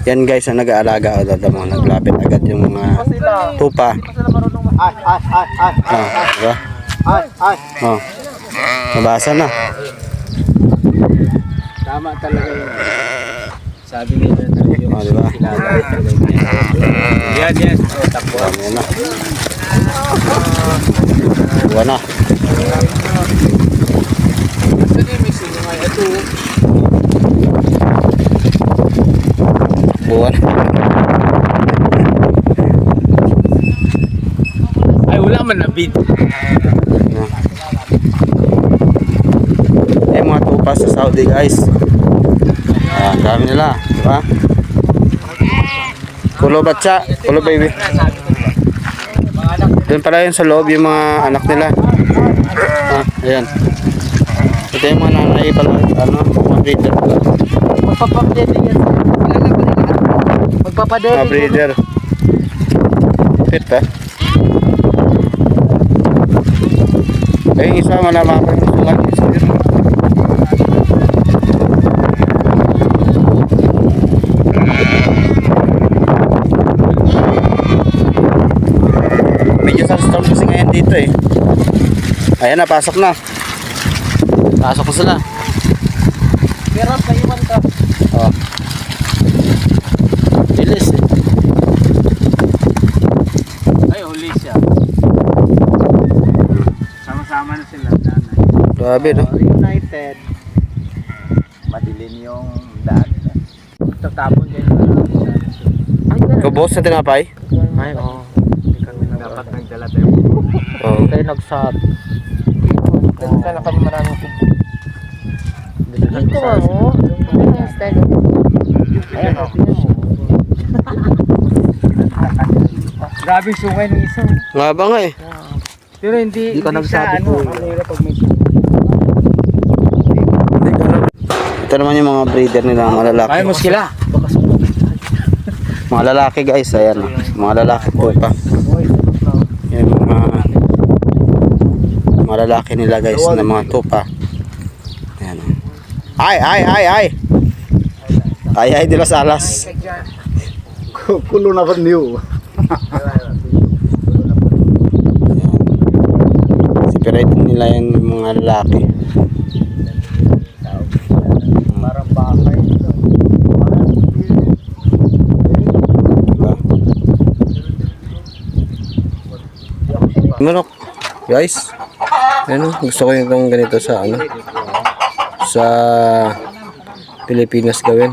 Yan guys ang nag-aalaga o mo, naglapit agad yung mga tupa. Diba? Oh. Nabasa na. Tama talaga yun. Sabi nila na yung diba? Yan. Takbo. Tama na. Buwan na. Ito na yung missing nga ito. Buwan. Ay, wala man na bid. Mga tupa sa Saudi guys. Dami nila, diba? Kulo batsa, kulo baby. Doon pala yun sa loob yung mga anak nila. Ayan. Ito yung mga nanay pala, mga breeder pala. Magpapadede yan. Magpapadede. Mga breeder. Fit pa. Yung isa malama pa yung sulat. Medyo thunderstorm kasi ngayon dito eh. Ayan na, pasok na. Pasok na sila. Pero sa iwan ka. Oh. Bilis eh. Ay, huli siya. Sama-sama na sila. Nanay. Grabe no. Reunited. Madilim yung daan. Tatapon kayo. Kubos na tinapay? Ay, oo. Dapat nagdala tayo. Oo. Tayo nagsab. Sana kami maraming tubig. Dito nga mo. Ito yung style. Ayan o. Grabe sungay ng isa. Nga ba nga eh. Pero hindi ka nagsabi ko. Pag may sungay. Ito naman yung mga breeder nila, mga lalaki. Ay, muskila. Mga lalaki guys, ayan. Mga lalaki po pa. Yan mga lalaki nila guys na mga tupa. Ayan. Ay! Ay, de las alas. Kulo na ba niyo? Separate nila yung mga lalaki. Parang bakay. Manok guys, gusto ko yung ganito sa sa Pilipinas gawin.